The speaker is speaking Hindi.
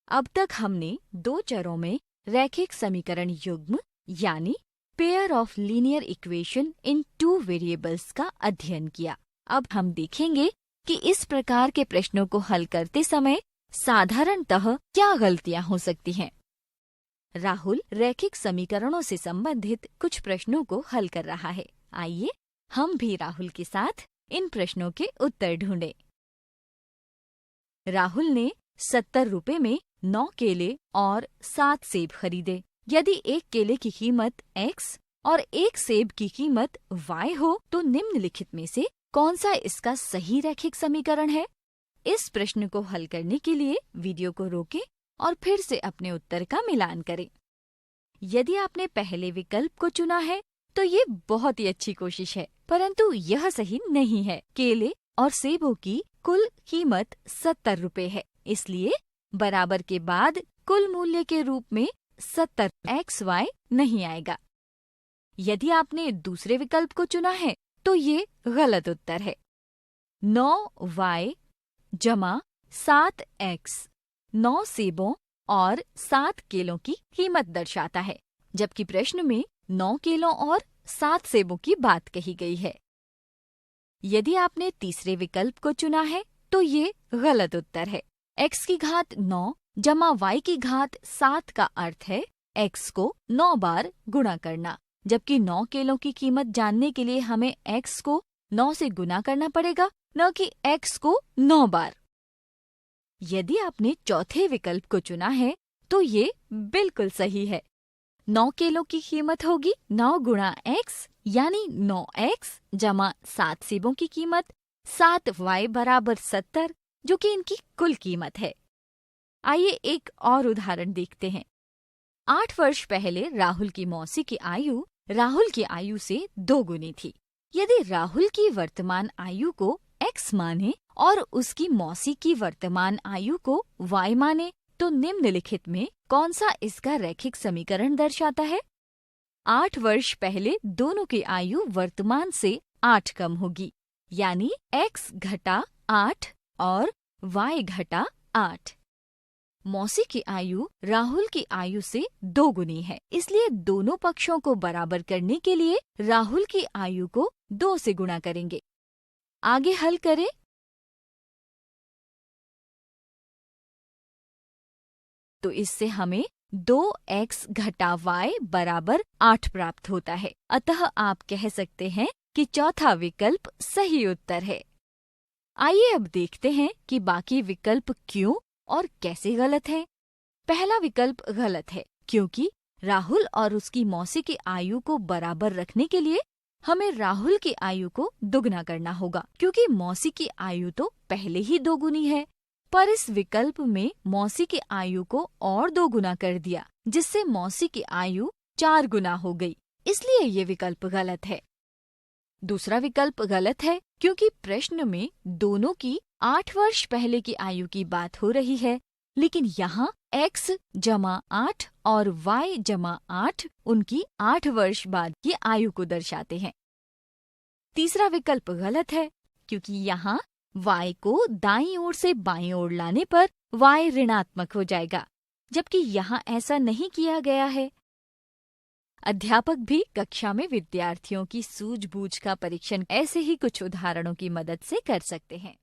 अब तक हमने दो चरों में रैखिक समीकरण युग्म यानी pair of linear equation in two variables का अध्ययन किया। अब हम देखेंगे कि इस प्रकार के प्रश्नों को हल करते समय साधारणतः क्या गलतियां हो सकती हैं। राहुल रैखिक समीकरणों से संबंधित कुछ प्रश्नों को हल कर रहा है। आइए हम भी राहुल के साथ इन प्रश्नों के उत्तर ढूंढें। राहुल ने 70 रुपए में 9 केले और 7 सेब खरीदे। यदि एक केले की कीमत x और एक सेब की कीमत y हो तो निम्नलिखित में से कौन सा इसका सही रैखिक समीकरण है? इस प्रश्न को हल करने के लिए वीडियो को रोकें और फिर से अपने उत्तर का मिलान करें। यदि आपने पहले विकल्प को चुना है तो ये बहुत ही अच्छी कोशिश है, परंतु यह सही नहीं है। केले और सेबों की कुल कीमत 70 रुपए है, इसलिए बराबर के बाद कुल मूल्य के रूप में 70 XY नहीं आएगा। यदि आपने दूसरे विकल्प को चुना है तो ये गलत उत्तर है। 9Y जमा 7X 9 सेबों और 7 केलों की कीमत दर्शाता है, जबकि प्रश्न में 9 केलों और 7 सेबों की बात कही गई है। यदि आपने तीसरे विकल्प को चुना है तो ये गलत उत्तर है। x की घात 9 जमा y की घात 7 का अर्थ है x को 9 बार गुणा करना, जबकि 9 केलों की कीमत जानने के लिए हमें x को 9 से गुना करना पड़ेगा, न कि x को 9 बार। यदि आपने चौथे विकल्प को चुना है तो ये बिल्कुल सही है। 9 केलों की कीमत होगी 9 गुणा x यानी 9x जमा 7 सेबों की कीमत 7y बराबर 70, जो कि इनकी कुल कीमत है। आइए एक और उदाहरण देखते हैं। 8 वर्ष पहले राहुल की मौसी की आयु राहुल की आयु से 2 गुनी थी। यदि राहुल की वर्तमान आयु को x माने और उसकी मौसी की वर्तमान आयु को y माने तो निम्नलिखित में कौन सा इसका रैखिक समीकरण दर्शाता है? 8 वर्ष पहले दोनों की आयु वर्तमान से 8 कम होगी, यानी x घटा 8 और y घटा 8। मौसी की आयु राहुल की आयु से 2 गुनी है, इसलिए दोनों पक्षों को बराबर करने के लिए राहुल की आयु को 2 से गुणा करेंगे। आगे हल करें। तो इससे हमें 2x घटा y बराबर 8 प्राप्त होता है। अतः आप कह सकते हैं कि चौथा विकल्प सही उत्तर है। आइए अब देखते हैं कि बाकी विकल्प क्यों और कैसे गलत हैं। पहला विकल्प गलत है क्योंकि राहुल और उसकी मौसी की आयु को बराबर रखने के लिए हमें राहुल की आयु को दुगना करना होगा, क्योंकि मौसी की आयु तो पहले ही 2 गुनी है। पर इस विकल्प में मौसी की आयु को और 2 गुना कर दिया, जिससे मौसी की आयु 4 गुना हो गई, इसलिए ये विकल्प गलत है। दूसरा विकल्प गलत है क्योंकि प्रश्न में दोनों की 8 वर्ष पहले की आयु की बात हो रही है, लेकिन यहाँ x जमा 8 और y जमा 8 उनकी 8 वर्ष बाद की आयु को दर्शाते हैं। तीसरा विकल्प गलत है क्योंकि यहाँ y को दाईं ओर से बाईं ओर लाने पर y ऋणात्मक हो जाएगा, जबकि यहाँ ऐसा नहीं किया गया है। अध्यापक भी कक्षा में विद्यार्थियों की सूझबूझ का परीक्षण ऐसे ही कुछ उदाहरणों की मदद से कर सकते हैं।